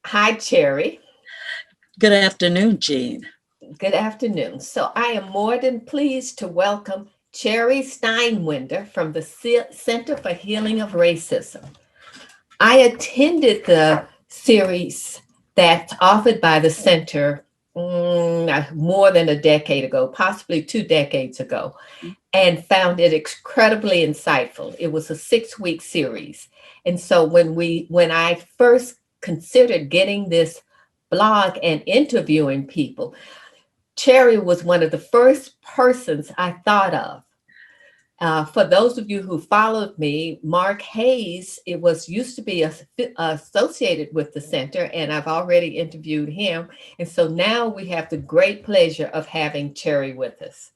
Hi, Cherry. Good afternoon, Jean. Good afternoon. So I am more than pleased to welcome Cherry Steinwender from the Center for Healing of Racism. I attended the series that's offered by the center more than a decade ago, possibly 2 decades ago, and found it incredibly insightful. It was a 6 week series. And so when I first considered getting this blog and interviewing people, Cherry was one of the first persons I thought of. For those of you who followed me, Mark Hayes, it was used to be associated with the center, and I've already interviewed him. And so now we have the great pleasure of having Cherry with us.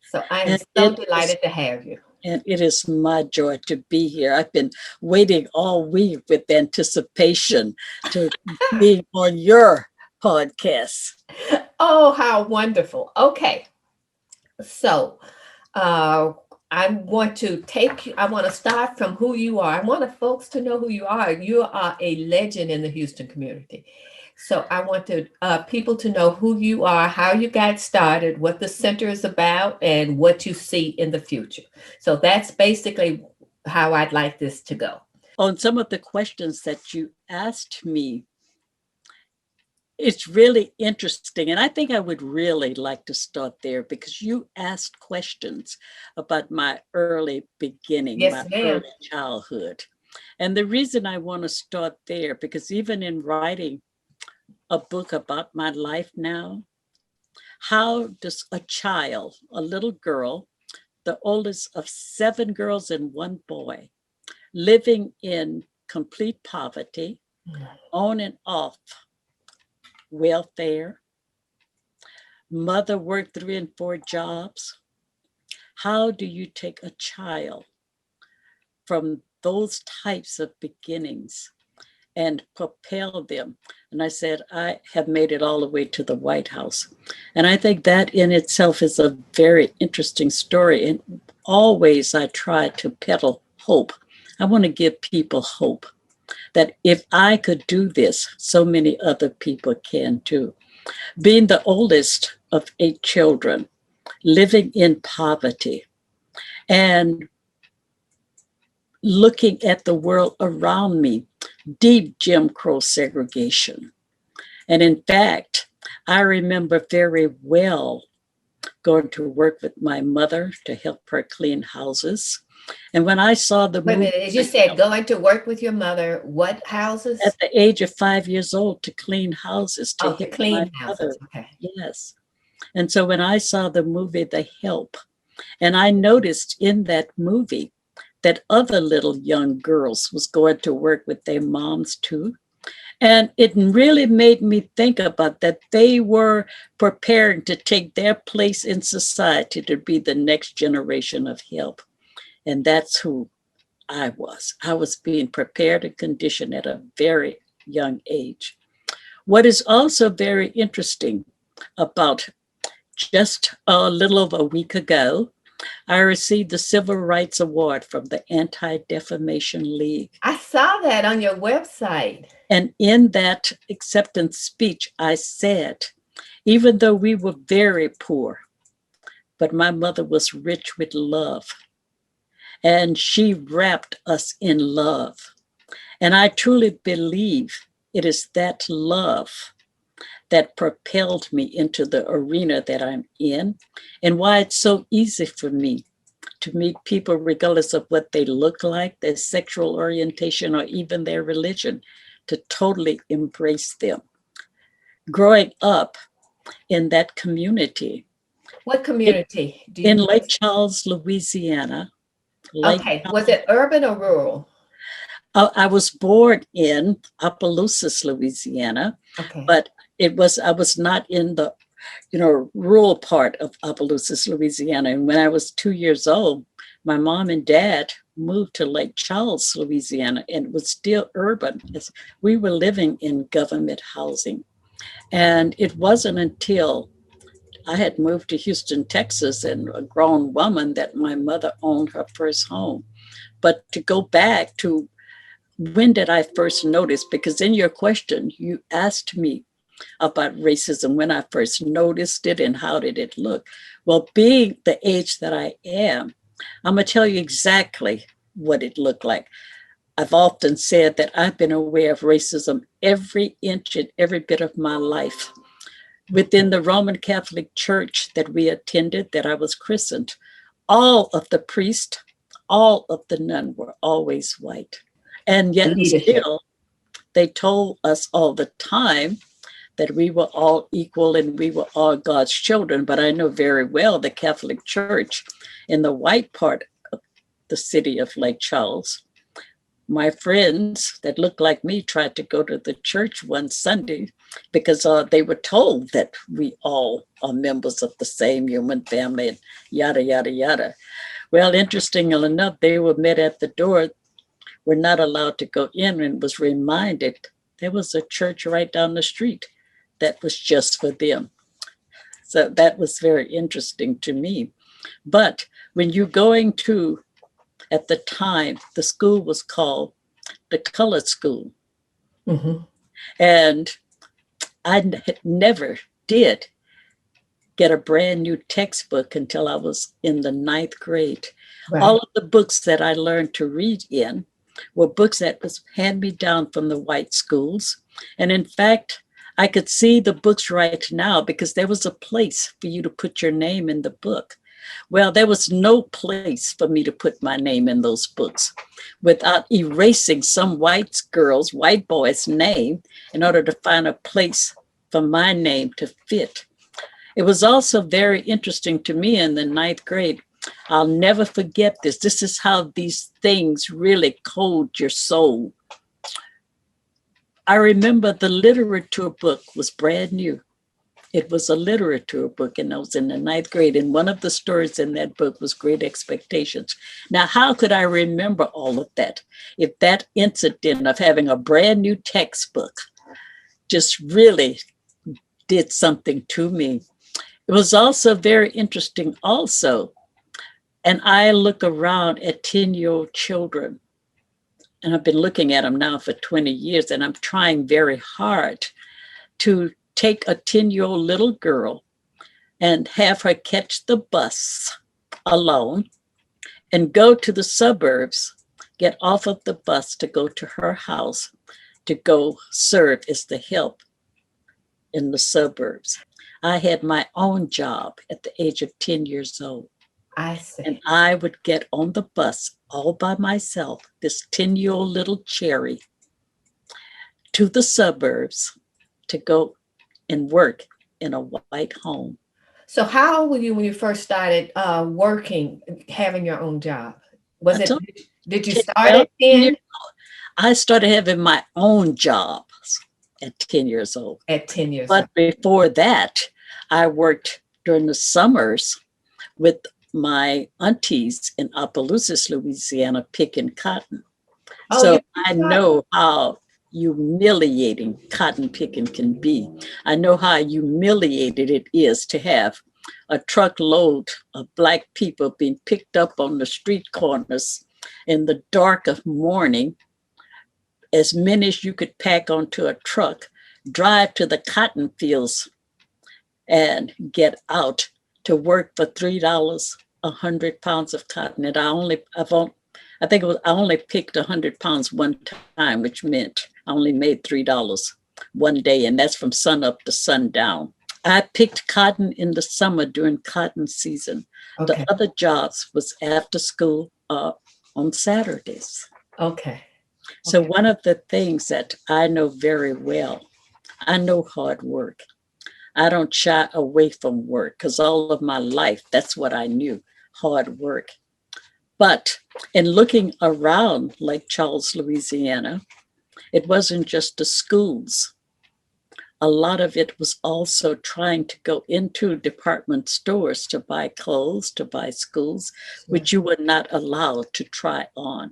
So I am And so it is delighted to have you. and it is my joy to be here. I've been waiting all week with anticipation to be on your podcast. Oh, how wonderful. Okay. So uh, I want to start from who you are. I want the folks to know who you are. You are a legend in the Houston community. So I want people to know who you are, how you got started, what the center is about, and what you see in the future. So that's basically how I'd like this to go. On some of the questions that you asked me, it's really interesting. And I think I would really like to start there because you asked questions about my early beginning, my Yes, ma'am. early childhood. And the reason I want to start there, because even in writing a book about my life now, how does a child, a little girl, the oldest of 7 girls and 1 boy, living in complete poverty, on and off welfare, mother worked 3 and 4 jobs. How do you take a child from those types of beginnings and propel them? And I said, I have made it all the way to the White House. And I think that in itself is a very interesting story. And always I try to peddle hope. I want to give people hope that if I could do this, so many other people can too. Being the oldest of 8 children, living in poverty, and looking at the world around me, deep Jim Crow segregation. And in fact, I remember very well going to work with my mother to help her clean houses. And when I saw the Wait a movie, minute. As you said, going to work with your mother, what houses? at the age of 5 years old, to clean houses to Oh, to help my clean mother. houses. Okay. Yes. And so when I saw the movie The Help, and I noticed in that movie that other little young girls was going to work with their moms too. And it really made me think about that they were preparing to take their place in society to be the next generation of help. And that's who I was. I was being prepared and conditioned at a very young age. What is also very interesting about just a little over a week ago, I received the Civil Rights Award from the Anti-Defamation League. I saw that on your website. And in that acceptance speech, I said, even though we were very poor, but my mother was rich with love, and she wrapped us in love. And I truly believe it is that love that propelled me into the arena that I'm in, and why it's so easy for me to meet people regardless of what they look like, their sexual orientation, or even their religion, to totally embrace them. Growing up in that community, What it, community do in you? Lake Charles, Louisiana, Lake Okay. Was it urban or rural? I was born in Opelousas, Louisiana, Okay. but I was not in the rural part of Opelousas, Louisiana. And when I was 2 years old, my mom and dad moved to Lake Charles, Louisiana, and it was still urban. We were living in government housing. And it wasn't until I had moved to Houston, Texas, and a grown woman that my mother owned her first home. But to go back to when did I first notice? Because in your question, you asked me about racism, when I first noticed it and how did it look. Well, being the age that I am, I'm going to tell you exactly what it looked like. I've often said that I've been aware of racism every inch and every bit of my life. Within the Roman Catholic Church that we attended, that I was christened, all of the priests, all of the nuns were always white. And yet Leadership. still, they told us all the time that we were all equal and we were all God's children. But I know very well the Catholic Church in the white part of the city of Lake Charles, my friends that looked like me tried to go to the church one Sunday because they were told that we all are members of the same human family and yada, yada, yada. Well, interestingly enough, they were met at the door, were not allowed to go in, and was reminded there was a church right down the street that was just for them. So that was very interesting to me. But when you're going to, at the time, the school was called the colored school. Mm-hmm. And I never did get a brand new textbook until I was in the 9th grade. Right. All of the books that I learned to read in were books that was hand me down from the white schools. And in fact, I could see the books right now because there was a place for you to put your name in the book. Well, there was no place for me to put my name in those books without erasing some white girl's, white boy's name in order to find a place for my name to fit. It was also very interesting to me in the 9th grade. I'll never forget this. This is how these things really code your soul. I remember the literature book was brand new. It was a literature book, and I was in the 9th grade. And one of the stories in that book was Great Expectations. Now, how could I remember all of that if that incident of having a brand new textbook just really did something to me? It was also very interesting also. And I look around at 10-year-old children, and I've been looking at them now for 20 years, and I'm trying very hard to take a 10-year-old little girl and have her catch the bus alone and go to the suburbs, get off of the bus to go to her house to go serve as the help in the suburbs. I had my own job at the age of 10 years old. I see. And I would get on the bus all by myself, this 10-year-old little cherry, to the suburbs to go and work in a white home. So how old were you when you first started working, having your own job? Was it, did you start at 10? I started having my own jobs at 10 years old. At 10 years old. But before that, I worked during the summers with my aunties in Opelousas, Louisiana, picking cotton. Oh, So you I know how humiliating cotton picking can be. I know how humiliated it is to have a truckload of Black people being picked up on the street corners in the dark of morning, as many as you could pack onto a truck, drive to the cotton fields and get out to work for $3 100 pounds of cotton. And I only picked 100 pounds one time, which meant I only made $3 one day, and that's from sun up to sundown. I picked cotton in the summer during cotton season. Okay. The other jobs was after school on Saturdays. Okay. So one of the things that I know very well, I know hard work. I don't shy away from work because all of my life, that's what I knew, hard work. But in looking around Lake Charles, Louisiana, it wasn't just the schools. A lot of it was also trying to go into department stores to buy clothes, to buy schools, which you were not allowed to try on.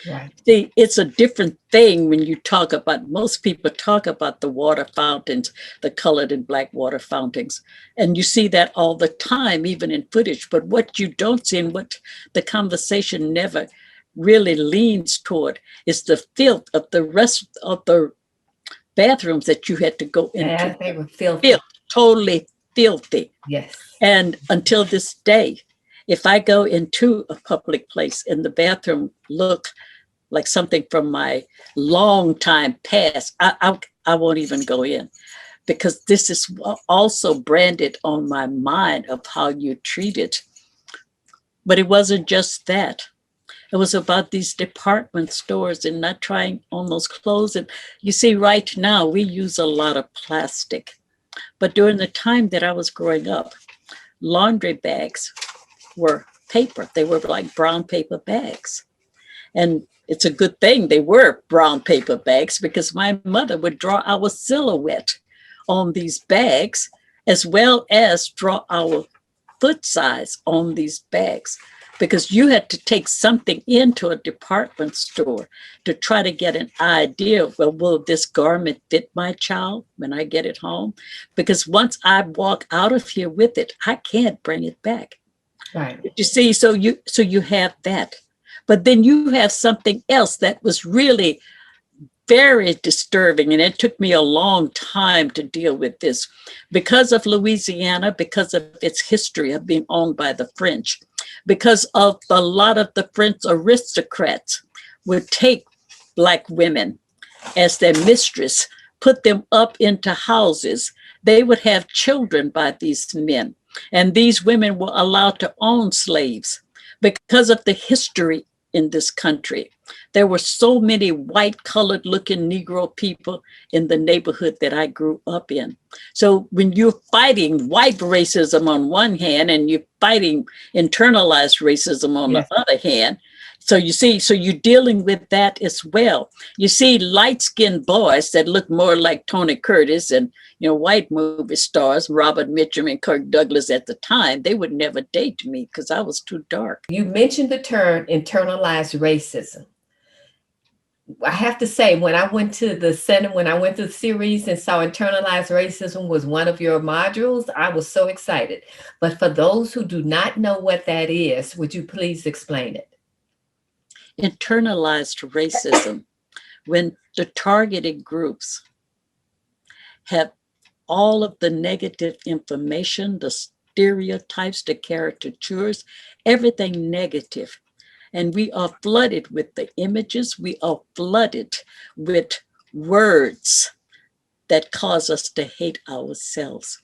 Right. See, it's a different thing when you talk about, most people talk about the water fountains, the colored and Black water fountains, and you see that all the time, even in footage. But what you don't see and what the conversation never really leans toward is the filth of the rest of the bathrooms that you had to go into. Yeah, they were filthy. Filth, totally filthy. Yes. And until this day, if I go into a public place and the bathroom look like something from my long time past, I won't even go in, because this is also branded on my mind of how you treat it. But it wasn't just that. It was about these department stores and not trying on those clothes. And you see, right now we use a lot of plastic. But during the time that I was growing up, laundry bags were paper. They were like brown paper bags. And it's a good thing they were brown paper bags, because my mother would draw our silhouette on these bags, as well as draw our foot size on these bags, because you had to take something into a department store to try to get an idea of, well, will this garment fit my child when I get it home? Because once I walk out of here with it, I can't bring it back. Right. You see, so you have that. But then you have something else that was really very disturbing, and it took me a long time to deal with this because of Louisiana, because of its history of being owned by the French, because of a lot of the French aristocrats would take Black women as their mistress, put them up into houses. They would have children by these men, and these women were allowed to own slaves because of the history in this country. There were so many white colored looking Negro people in the neighborhood that I grew up in. So when you're fighting white racism on one hand and you're fighting internalized racism on Yes. the other hand, so you see, so you're dealing with that as well. You see light-skinned boys that look more like Tony Curtis and, you know, white movie stars, Robert Mitchum and Kirk Douglas at the time, they would never date me because I was too dark. You mentioned the term internalized racism. I have to say, when I went to the center, when I went to the series and saw internalized racism was one of your modules, I was so excited. But for those who do not know what that is, would you please explain it? Internalized racism, when the targeted groups have all of the negative information, the stereotypes, the caricatures, everything negative. And we are flooded with the images, we are flooded with words that cause us to hate ourselves.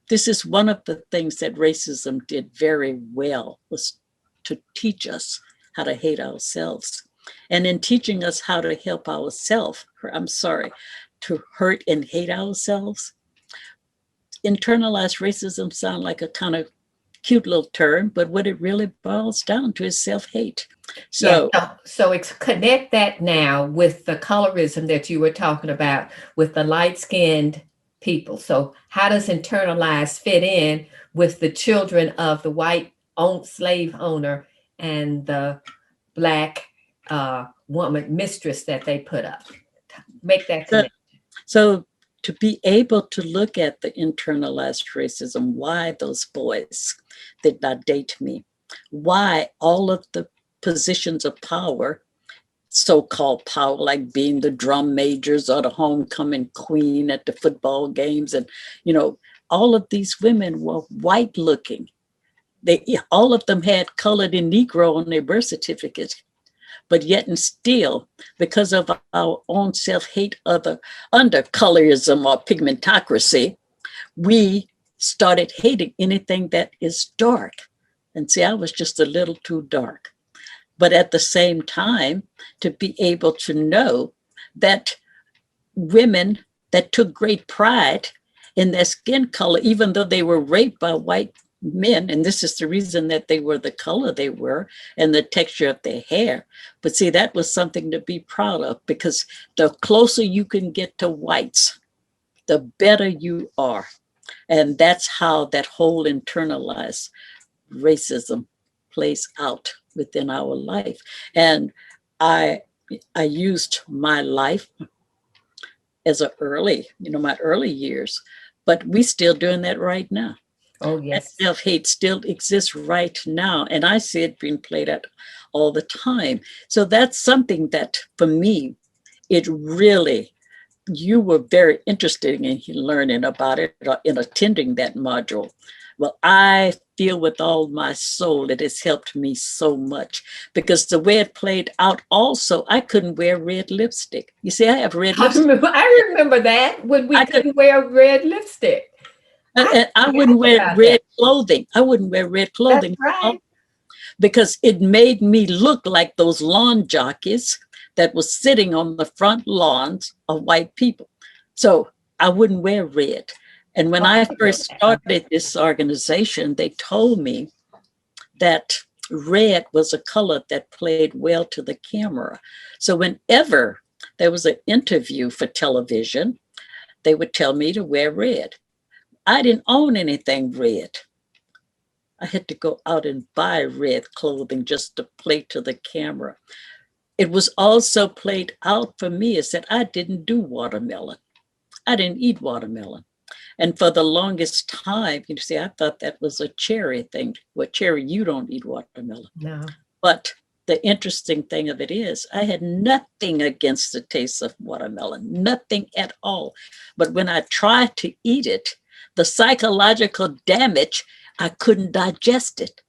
This is one of the things that racism did very well, was to teach us how to hate ourselves. And in teaching us how to help ourselves, to hurt and hate ourselves, internalized racism sounds like a kind of cute little term, but what it really boils down to is self-hate. So, yeah, so connect that now with the colorism that you were talking about with the light-skinned people. So how does internalized fit in with the children of the white slave owner and the Black woman mistress that they put up? Make that connection. So to be able to look at the internalized racism, why those boys did not date me, why all of the positions of power, so-called power, like being the drum majors or the homecoming queen at the football games, and you know, all of these women were white looking. All of them had colored and Negro on their birth certificates. But yet and still, because of our own self-hate under colorism or pigmentocracy, we started hating anything that is dark. And see, I was just a little too dark. But at the same time, to be able to know that women that took great pride in their skin color, even though they were raped by white men, and this is the reason that they were the color they were and the texture of their hair. But see, that was something to be proud of, because the closer you can get to whites, the better you are. And that's how that whole internalized racism plays out within our life. And I used my life as my early years, but we still doing that right now. Oh, That yes. self-hate still exists right now. And I see it being played out all the time. So that's something that for me, it really, you were very interested in learning about it in attending that module. Well, I feel with all my soul it has helped me so much because the way it played out also, I couldn't wear red lipstick. You see, I have red lipstick. I remember that when we I could, couldn't wear red lipstick. I and I forgot wouldn't wear about red that. clothing. I wouldn't wear red That's clothing right. because it made me look like those lawn jockeys that was sitting on the front lawns of white people. So I wouldn't wear red. And when Oh, I I didn't know first that. Okay. started this organization, they told me that red was a color that played well to the camera. So whenever there was an interview for television, they would tell me to wear red. I didn't own anything red. I had to go out and buy red clothing just to play to the camera. It was also played out for me is that I didn't do watermelon. I didn't eat watermelon. And for the longest time, you see, I thought that was a cherry thing. Well, cherry, you don't eat watermelon. No. But the interesting thing of it is, I had nothing against the taste of watermelon, nothing at all. But when I tried to eat it, the psychological damage, I couldn't digest it.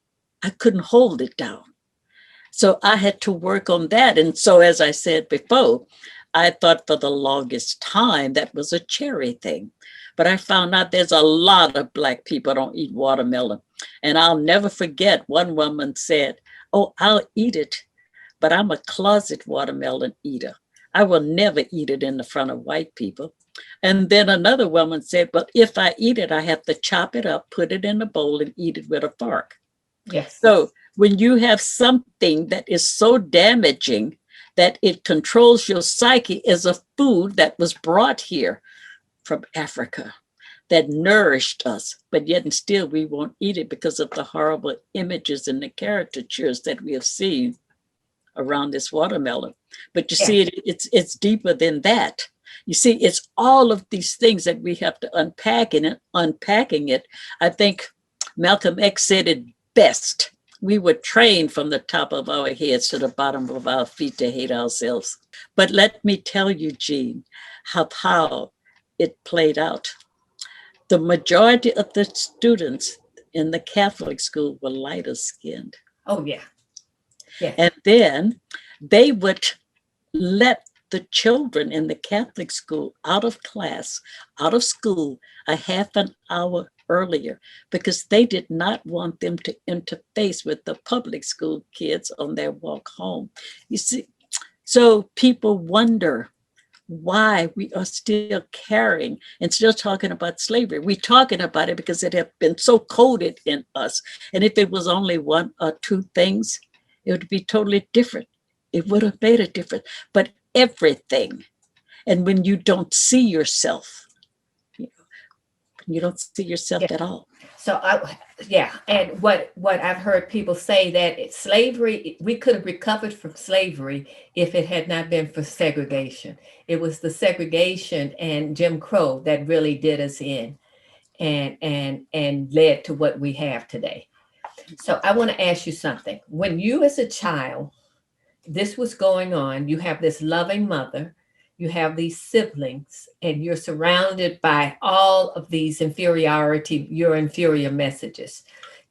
I couldn't hold it down. So I had to work on that. And so, as I said before, I thought for the longest time that was a cherry thing. But I found out there's a lot of Black people don't eat watermelon. And I'll never forget one woman said, "Oh, I'll eat it, but I'm a closet watermelon eater. I will never eat it in the front of white people." And then another woman said, "But if I eat it, I have to chop it up, put it in a bowl, and eat it with a fork." Yes. So when you have something that is so damaging that it controls your psyche as a food that was brought here from Africa, that nourished us, but yet and still we won't eat it because of the horrible images and the caricatures that we have seen around this watermelon. But you Yeah. see, it's deeper than that. You see, it's all of these things that we have to unpack, and unpacking it, I think Malcolm X said it best. We were trained from the top of our heads to the bottom of our feet to hate ourselves. But let me tell you, Jean, how it played out. The majority of the students in the Catholic school were lighter skinned. Oh, yeah. Yes. And then they would let the children in the Catholic school out of class, out of school, a half an hour earlier because they did not want them to interface with the public school kids on their walk home. You see, so people wonder why we are still carrying and still talking about slavery. We're talking about it because it has been so coded in us. And if it was only one or two things, it would be totally different. It would have made a difference. But everything, and when you don't see yourself, you don't see yourself Yeah. at all. So yeah, and what I've heard people say that slavery, we could have recovered from slavery if it had not been for segregation. It was the segregation and Jim Crow that really did us in and led to what we have today. So I want to ask you something. When you as a child, this was going on, you have this loving mother, you have these siblings, and you're surrounded by all of these your inferior messages.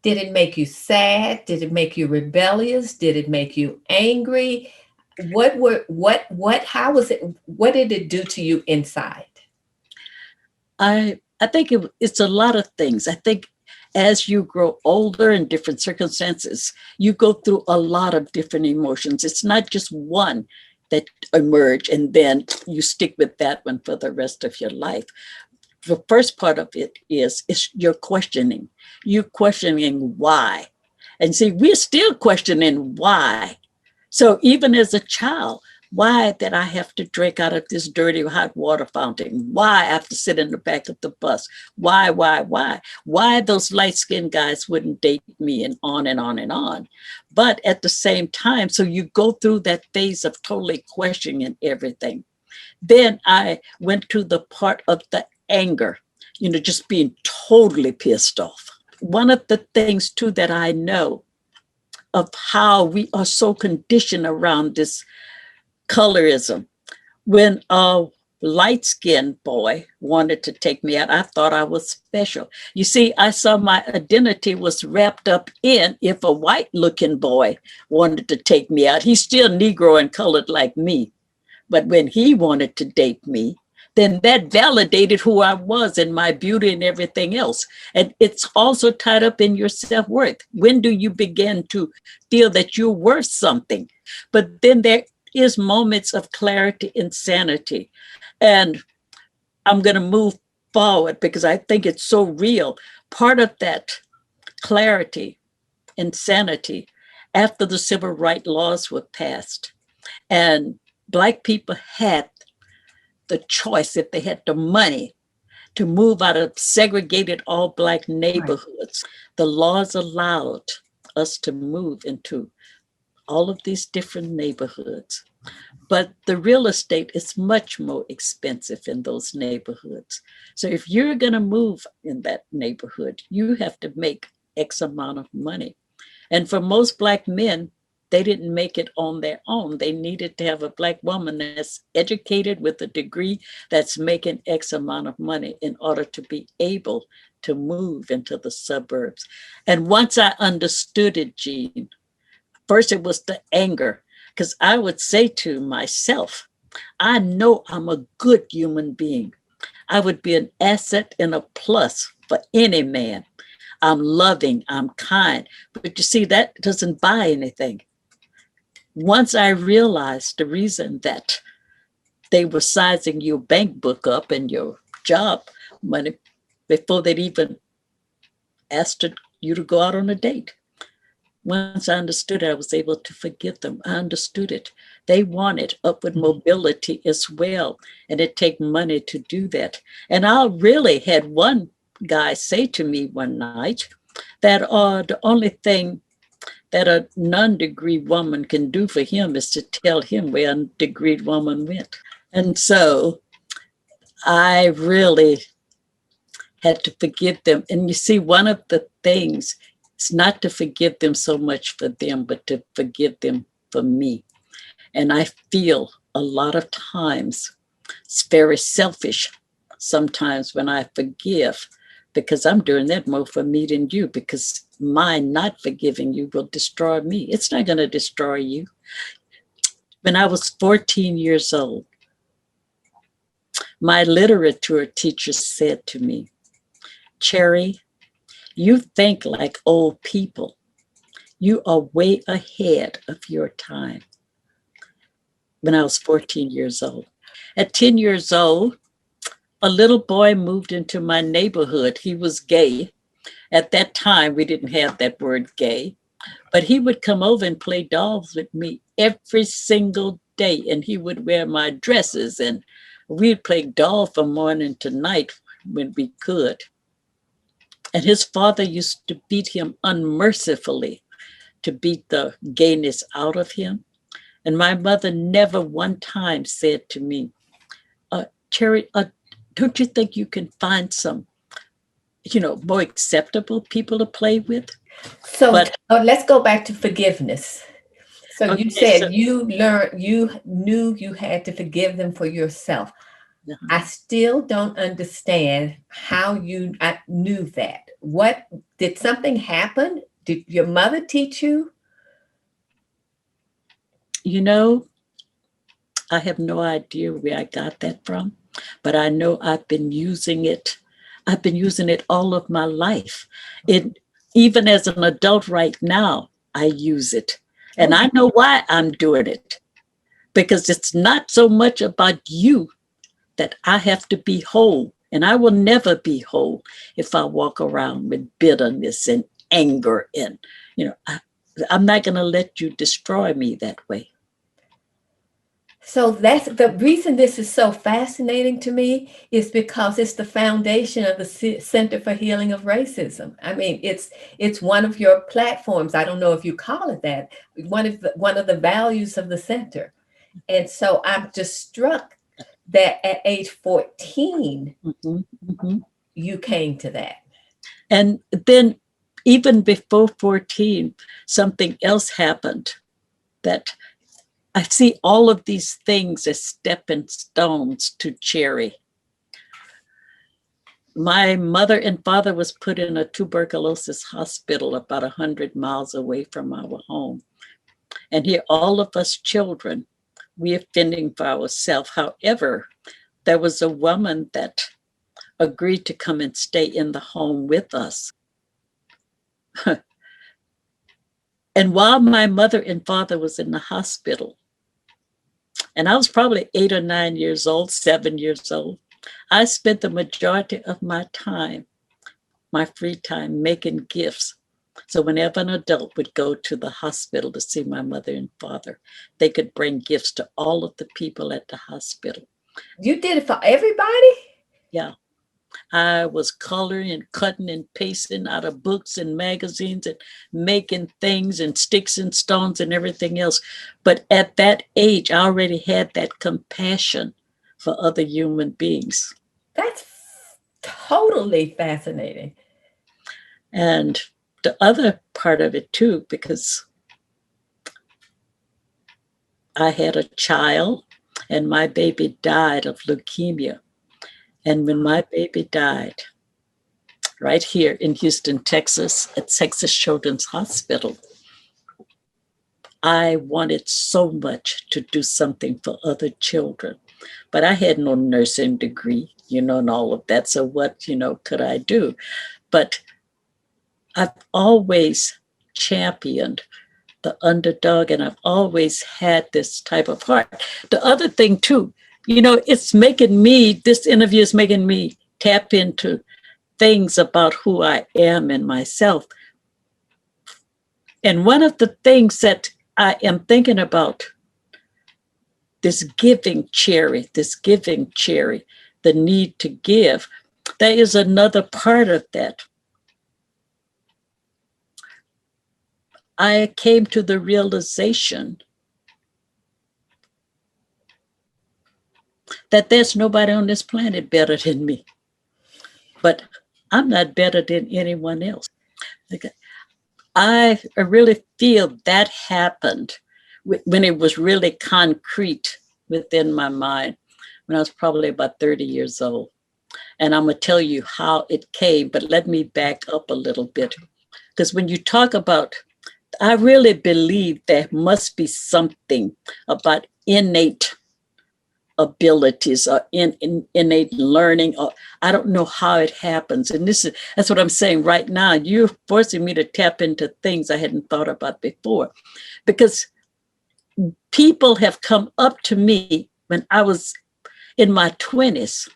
Did it make you sad? Did it make you rebellious? Did it make you angry? How was it, what did it do to you inside? I think it's a lot of things. I think as you grow older in different circumstances, you go through a lot of different emotions. It's not just one that emerge and then you stick with that one for the rest of your life. The first part of it is you're questioning. You're questioning why. And see, we're still questioning why. So even as a child, why did I have to drink out of this dirty hot water fountain? Why I have to sit in the back of the bus? Why? Why those light-skinned guys wouldn't date me, and on and on and on. But at the same time, so you go through that phase of totally questioning everything. Then I went to the part of the anger, just being totally pissed off. one of the things too that I know of how we are so conditioned around this colorism. When a light-skinned boy wanted to take me out, I thought I was special. You see, I saw my identity was wrapped up in if a white-looking boy wanted to take me out. He's still Negro and colored like me. But when he wanted to date me, then that validated who I was and my beauty and everything else. And it's also tied up in your self-worth. When do you begin to feel that you're worth something? But then there is moments of clarity and sanity. And I'm going to move forward because I think it's so real. Part of that clarity and sanity after the civil rights laws were passed and Black people had the choice, if they had the money, to move out of segregated all Black neighborhoods. Right. The laws allowed us to move into all of these different neighborhoods. But the real estate is much more expensive in those neighborhoods. So if you're going to move in that neighborhood, you have to make X amount of money. And for most Black men, they didn't make it on their own. They needed to have a Black woman that's educated with a degree that's making X amount of money in order to be able to move into the suburbs. And once I understood it, Jean, first it was the anger, because I would say to myself, I know I'm a good human being. I would be an asset and a plus for any man. I'm loving, I'm kind. But you see, that doesn't buy anything. Once I realized the reason that they were sizing your bank book up and your job money before they'd even asked you to go out on a date. Once I understood it, I was able to forgive them. I understood it. They wanted upward mobility as well, and it takes money to do that. And I really had one guy say to me one night that the only thing that a non-degree woman can do for him is to tell him where a degreed woman went. And so I really had to forgive them. And you see, one of the things is not to forgive them so much for them, but to forgive them for me. And I feel a lot of times it's very selfish sometimes when I forgive, because I'm doing that more for me than you, because my not forgiving you will destroy me. It's not going to destroy you. When I was 14 years old, my literature teacher said to me, Cherry, you think like old people. You are way ahead of your time. When I was 14 years old. At 10 years old, a little boy moved into my neighborhood. He was gay. At that time, we didn't have that word gay, but he would come over and play dolls with me every single day. And he would wear my dresses and we'd play doll from morning to night when we could. And his father used to beat him unmercifully to beat the gayness out of him. And my mother never one time said to me, Cherry, don't you think you can find some, more acceptable people to play with? So let's go back to forgiveness. So okay, you said you knew you had to forgive them for yourself. Uh-huh. I still don't understand how I knew that. What, did something happen? Did your mother teach you? I have no idea where I got that from, but I know I've been using it. I've been using it all of my life. Even as an adult right now, I use it. And I know why I'm doing it, because it's not so much about you that I have to be whole. And I will never be whole if I walk around with bitterness and anger. And, I'm not going to let you destroy me that way. So that's the reason this is so fascinating to me, is because it's the foundation of the Center for Healing of Racism. I mean, it's one of your platforms. I don't know if you call it that. One of the values of the center. And so I'm just struck that at age 14, you came to that. And then even before 14, something else happened that I see all of these things as stepping stones to Cherry. My mother and father was put in a tuberculosis hospital about 100 miles away from our home. And here, all of us children, we are fending for ourselves. However, there was a woman that agreed to come and stay in the home with us. And while my mother and father was in the hospital, and I was probably 8 or 9 years old, 7 years old, I spent the majority of my time, my free time, making gifts. So whenever an adult would go to the hospital to see my mother and father, they could bring gifts to all of the people at the hospital. You did it for everybody? Yeah. I was coloring and cutting and pasting out of books and magazines and making things and sticks and stones and everything else. But at that age, I already had that compassion for other human beings. That's totally fascinating. And the other part of it too, because I had a child and my baby died of leukemia. And when my baby died, right here in Houston, Texas, at Texas Children's Hospital, I wanted so much to do something for other children, but I had no nursing degree, and all of that. So what, could I do? But I've always championed the underdog, and I've always had this type of heart. The other thing too, it's making me, this interview is making me tap into things about who I am and myself. And one of the things that I am thinking about, this giving Cherry, the need to give, there is another part of that. I came to the realization that there's nobody on this planet better than me. But I'm not better than anyone else. I really feel that happened when it was really concrete within my mind, when I was probably about 30 years old. And I'm going to tell you how it came, but let me back up a little bit. Because when you talk about, I really believe there must be something about innate abilities or innate learning, or I don't know how it happens. And that's what I'm saying right now. You're forcing me to tap into things I hadn't thought about before, because people have come up to me when I was in my 20s.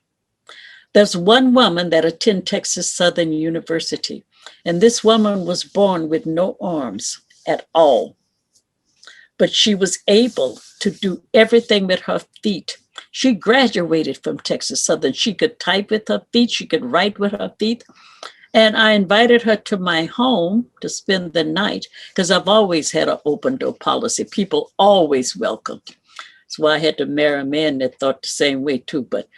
There's one woman that attended Texas Southern University, and this woman was born with no arms at all, but she was able to do everything with her feet. She graduated from Texas Southern. She could type with her feet. She could write with her feet. And I invited her to my home to spend the night, because I've always had an open door policy. People always welcome. That's why I had to marry a man that thought the same way too. But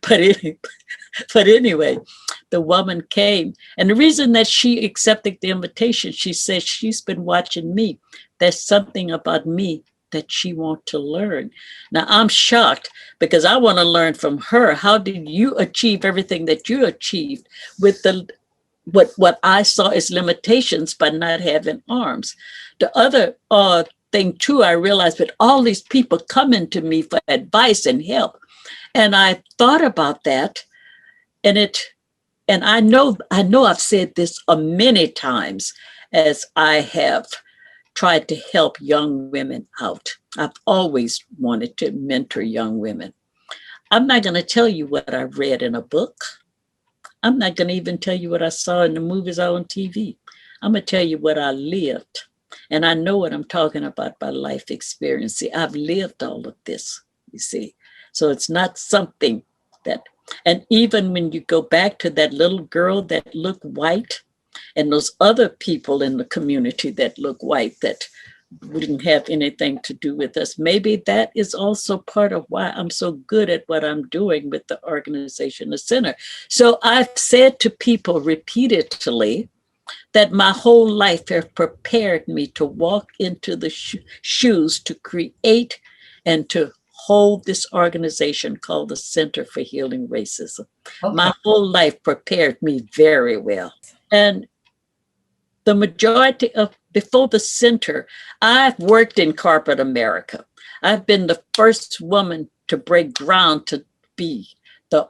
anyway, the woman came. And the reason that she accepted the invitation, she said she's been watching me. There's something about me that she wants to learn. Now, I'm shocked, because I want to learn from her. How did you achieve everything that you achieved with what I saw as limitations by not having arms? The other thing too, I realized that all these people coming to me for advice and help. And I thought about that, and I know I've said this many times as I have tried to help young women out. I've always wanted to mentor young women. I'm not going to tell you what I read in a book. I'm not going to even tell you what I saw in the movies or on TV. I'm going to tell you what I lived. And I know what I'm talking about by life experience. See, I've lived all of this, you see. So it's not something that, and even when you go back to that little girl that looked white, and those other people in the community that look white that wouldn't have anything to do with us, maybe that is also part of why I'm so good at what I'm doing with the organization, the center. So I've said to people repeatedly, that my whole life have prepared me to walk into the shoes to create and to hold this organization called the Center for Healing Racism. Okay. My whole life prepared me very well. And the majority of, before the center, I've worked in corporate America. I've been the first woman to break ground to be the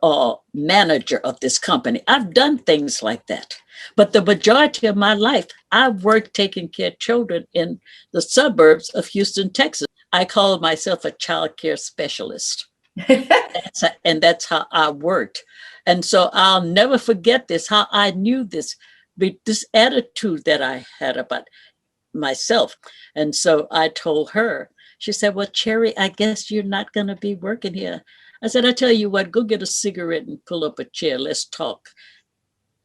manager of this company. I've done things like that. But the majority of my life, I've worked taking care of children in the suburbs of Houston, Texas. I call myself a child care specialist. And that's how I worked. And so I'll never forget this, how I knew this, this attitude that I had about myself. And so I told her, she said, well, Cherry, I guess you're not going to be working here. I said, I tell you what, go get a cigarette and pull up a chair. Let's talk.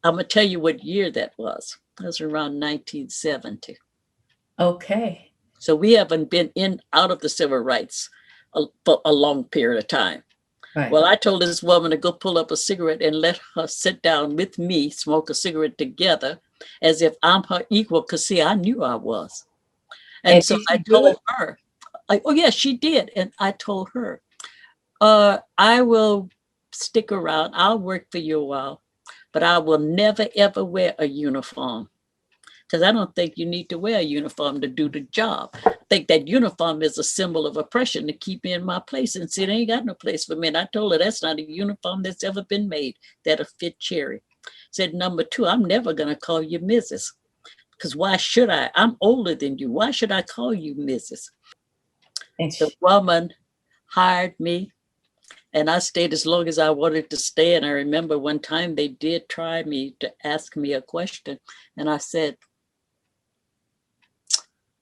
I'm going to tell you what year that was. That was around 1970. Okay. So we haven't been out of the civil rights for a long period of time. Right. Well, I told this woman to go pull up a cigarette and let her sit down with me, smoke a cigarette together, as if I'm her equal, because see, I knew I was. And so I told her, oh yeah, she did. And I told her, I will stick around. I'll work for you a while, but I will never, ever wear a uniform. Because I don't think you need to wear a uniform to do the job. I think that uniform is a symbol of oppression to keep me in my place. And see, they ain't got no place for me. And I told her that's not a uniform that's ever been made that'll fit Cherry. Said, number two, I'm never going to call you Mrs. Because why should I? I'm older than you. Why should I call you Mrs.? The woman hired me, and I stayed as long as I wanted to stay. And I remember one time they did try me to ask me a question. And I said,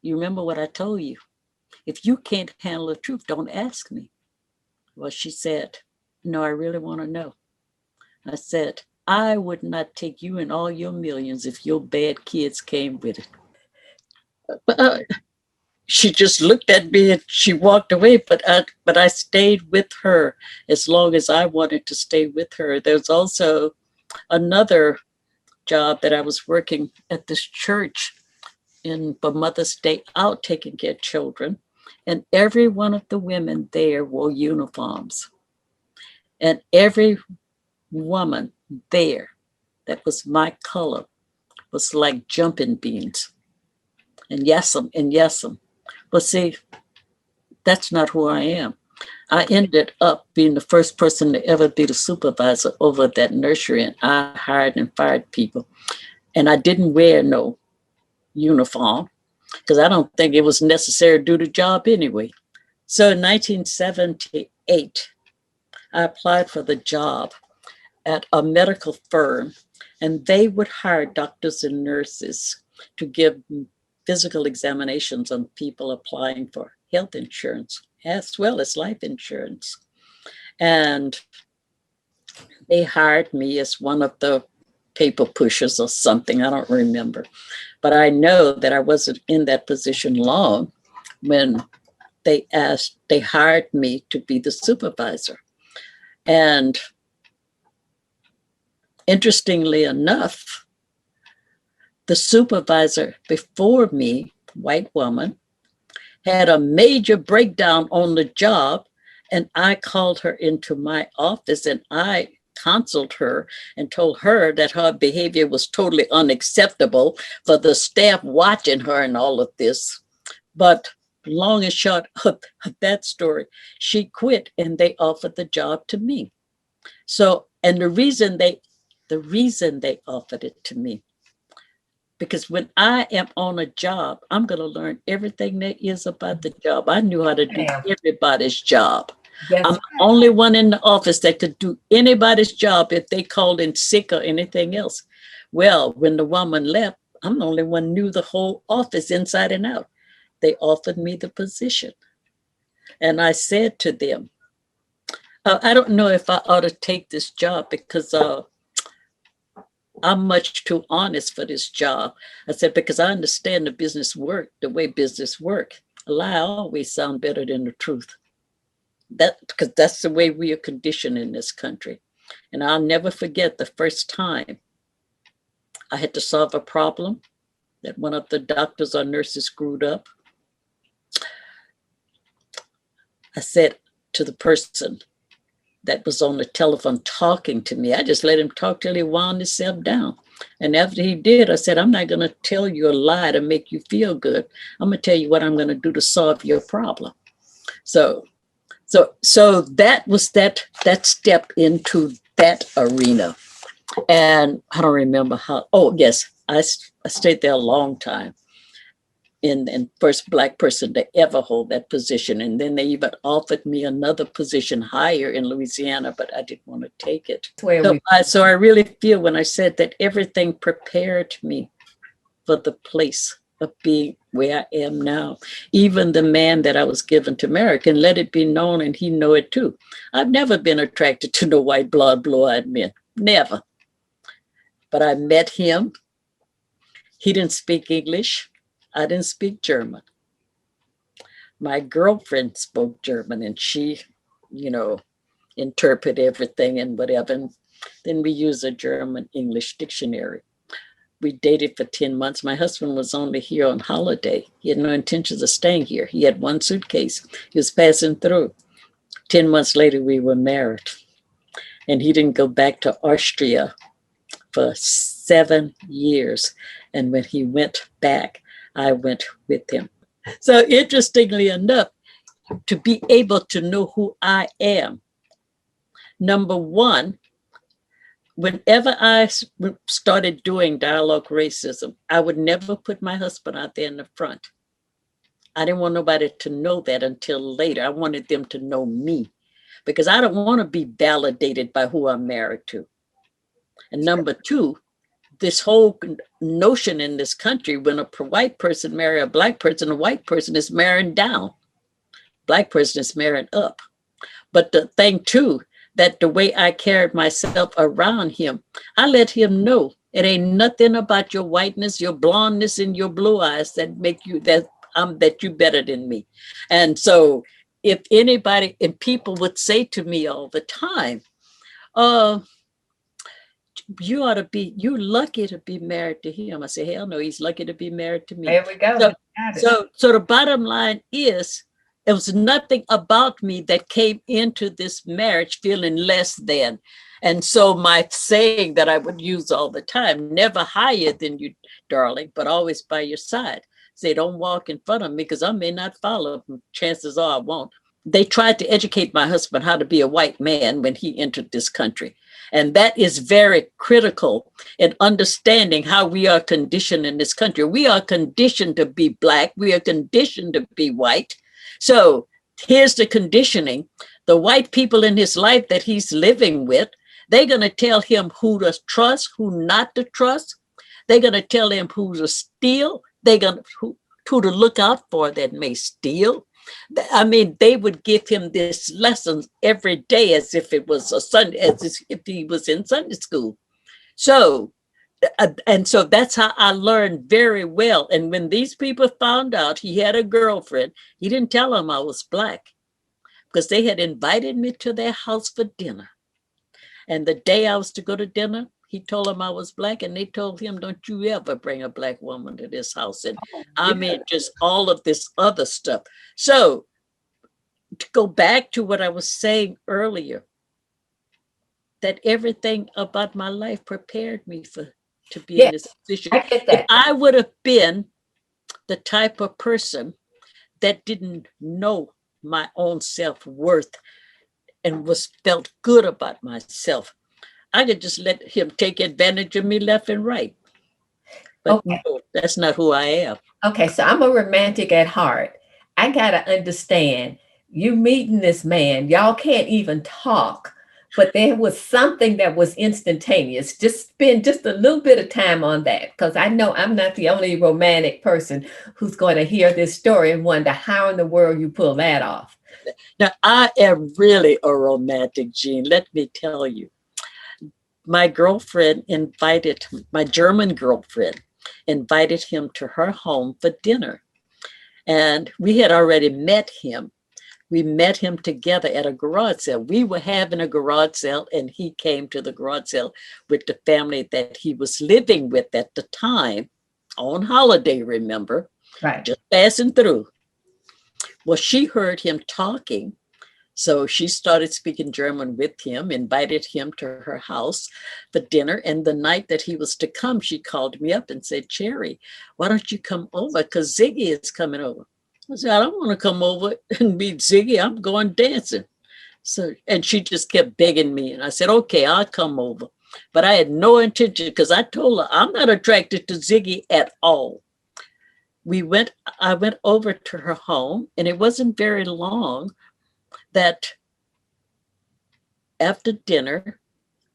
you remember what I told you? If you can't handle the truth, don't ask me. Well, she said, no, I really want to know. I said, I would not take you and all your millions if your bad kids came with it. She just looked at me and she walked away, but I stayed with her as long as I wanted to stay with her. There's also another job that I was working at this church for Mother's Day out taking care of children. And every one of the women there wore uniforms. And every woman there that was my color was like jumping beans. And yes, and yes. But see, that's not who I am. I ended up being the first person to ever be the supervisor over that nursery. And I hired and fired people. And I didn't wear no uniform, because I don't think it was necessary to do the job anyway. So in 1978, I applied for the job at a medical firm, and they would hire doctors and nurses to give physical examinations on people applying for health insurance as well as life insurance. And they hired me as one of the paper pushers or something, I don't remember. But I know that I wasn't in that position long when they hired me to be the supervisor. And interestingly enough, the supervisor before me, white woman, had a major breakdown on the job. And I called her into my office and I counseled her and told her that her behavior was totally unacceptable for the staff watching her and all of this. But long and short of that story, she quit and they offered the job to me. So, and the reason they offered it to me, because when I am on a job, I'm going to learn everything there is about the job. I knew how to do everybody's job. Yes. I'm the only one in the office that could do anybody's job if they called in sick or anything else. Well, when the woman left, I'm the only one who knew the whole office inside and out. They offered me the position. And I said to them, I don't know if I ought to take this job because I'm much too honest for this job. I said, because I understand the way business work. A lie always sounds better than the truth. Because that's the way we are conditioned in this country. And I'll never forget the first time I had to solve a problem that one of the doctors or nurses screwed up. I said to the person that was on the telephone talking to me, I just let him talk till he wound himself down. And after he did, I said, I'm not going to tell you a lie to make you feel good. I'm going to tell you what I'm going to do to solve your problem. So that was that step into that arena. And I don't remember how, oh, yes, I stayed there a long time. And first Black person to ever hold that position. And then they even offered me another position higher in Louisiana, but I didn't want to take it. So I really feel when I said that everything prepared me for the place of being where I am now. Even the man that I was given to marry, can let it be known, and he know it too. I've never been attracted to no white, blue-eyed men, never. But I met him. He didn't speak English. I didn't speak German. My girlfriend spoke German, and she, interpret everything and whatever. And then we used a German-English dictionary. We dated for 10 months. My husband was only here on holiday. He had no intentions of staying here. He had one suitcase. He was passing through. 10 months later, we were married. And he didn't go back to Austria for 7 years. And when he went back, I went with him. So interestingly enough, to be able to know who I am, number one, whenever I started doing dialogue racism, I would never put my husband out there in the front. I didn't want nobody to know that until later. I wanted them to know me because I don't want to be validated by who I'm married to. And number two, this whole notion in this country, when a white person marry a Black person, a white person is marrying down. Black person is marrying up. But the thing too, that the way I carried myself around him, I let him know it ain't nothing about your whiteness, your blondness, and your blue eyes that make you that you better than me. And so if anybody, and people would say to me all the time, you're lucky to be married to him. I say, hell no, he's lucky to be married to me. There we go. So the bottom line is, it was nothing about me that came into this marriage feeling less than. And so my saying that I would use all the time, never higher than you, darling, but always by your side. Say, don't walk in front of me because I may not follow. Chances are I won't. They tried to educate my husband how to be a white man when he entered this country. And that is very critical in understanding how we are conditioned in this country. We are conditioned to be Black. We are conditioned to be white. So here's the conditioning. The white people in his life that he's living with, they're going to tell him who to trust, who not to trust. They're going to tell him who to steal. They're going to who to look out for that may steal. I mean, they would give him this lessons every day as if it was a Sunday, as if he was in Sunday school. So, and so that's how I learned very well. And when these people found out he had a girlfriend, he didn't tell them I was Black because they had invited me to their house for dinner. And the day I was to go to dinner, he told them I was Black, and they told him, don't you ever bring a Black woman to this house. And I mean, just all of this other stuff. So to go back to what I was saying earlier, that everything about my life prepared me to be in this position. I get that. If I would have been the type of person that didn't know my own self-worth and felt good about myself, I could just let him take advantage of me left and right. But no, that's not who I am. Okay, so I'm a romantic at heart. I got to understand, you meeting this man, y'all can't even talk, but there was something that was instantaneous. Just spend just a little bit of time on that, because I know I'm not the only romantic person who's going to hear this story and wonder how in the world you pull that off. Now, I am really a romantic, Jean. Let me tell you. My girlfriend my German girlfriend invited him to her home for dinner. And we had already met him We met him together at a garage sale. We were having a garage sale, and he came to the garage sale with the family that he was living with at the time, on holiday, remember, Right. just passing through. Well, she heard him talking. So she started speaking German with him, invited him to her house for dinner. And the night that he was to come, she called me up and said, Cherry, why don't you come over? Because Ziggy is coming over. I said, I don't want to come over and meet Ziggy. I'm going dancing. So, and she just kept begging me. And I said, okay, I'll come over. But I had no intention because I told her I'm not attracted to Ziggy at all. I went over to her home, and it wasn't very long that after dinner,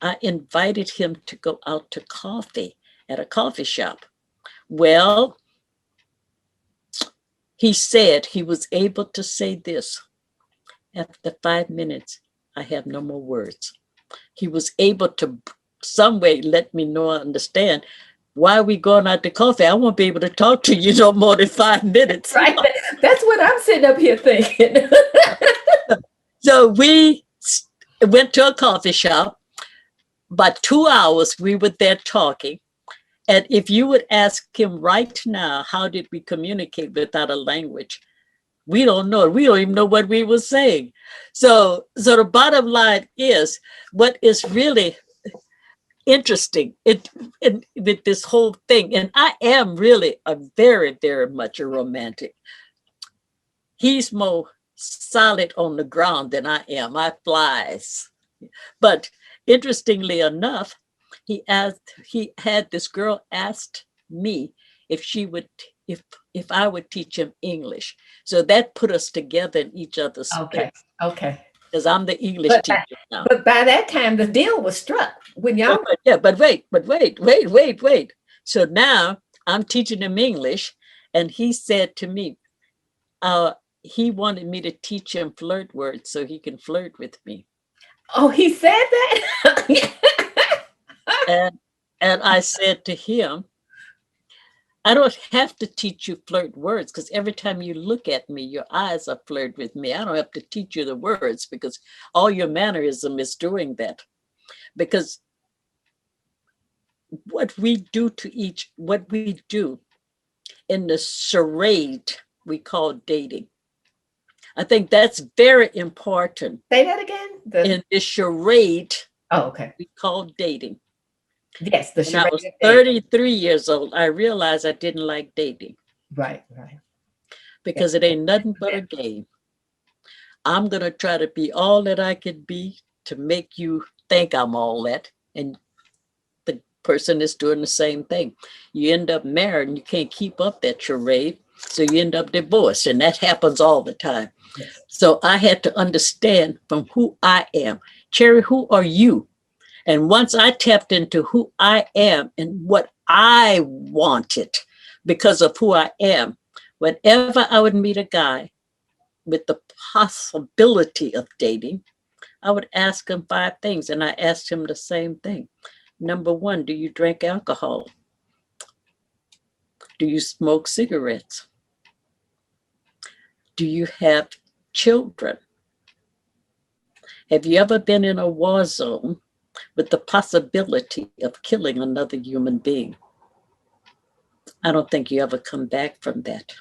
I invited him to go out to coffee at a coffee shop. Well, he said he was able to say this. After 5 minutes, I have no more words. He was able to some way let me know, understand why are we going out to coffee? I won't be able to talk to you no more than 5 minutes. Right. That's what I'm sitting up here thinking. So we went to a coffee shop. About 2 hours, we were there talking. And if you would ask him right now, how did we communicate without a language? We don't know. We don't even know what we were saying. So the bottom line is, what is really interesting with this whole thing, and I am really a very, very much a romantic. He's more solid on the ground than I am. I flies. But interestingly enough, he had this girl asked me if she would if I would teach him English. So that put us together in each other's Okay. space Okay. because I'm the English But teacher now. but by that time the deal was struck when y'all. But wait. So now I'm teaching him English, and he said to me, he wanted me to teach him flirt words so he can flirt with me. Oh, he said that. And I said to him, I don't have to teach you flirt words because every time you look at me, your eyes are flirt with me. I don't have to teach you the words because all your mannerism is doing that. Because what we do in the charade we call dating. I think that's very important. Say that again. In this charade Okay. we call dating. Yes, the When I was 33 years old, I realized I didn't like dating. Right. Because it ain't nothing but a game. I'm going to try to be all that I could be to make you think I'm all that. And the person is doing the same thing. You end up married and you can't keep up that charade. So you end up divorced. And that happens all the time. Yes. So I had to understand from who I am. Cherry, who are you? And once I tapped into who I am and what I wanted because of who I am, whenever I would meet a guy with the possibility of dating, I would ask him 5 things. And I asked him the same thing. Number 1, do you drink alcohol? Do you smoke cigarettes? Do you have children? Have you ever been in a war zone with the possibility of killing another human being? I don't think you ever come back from that.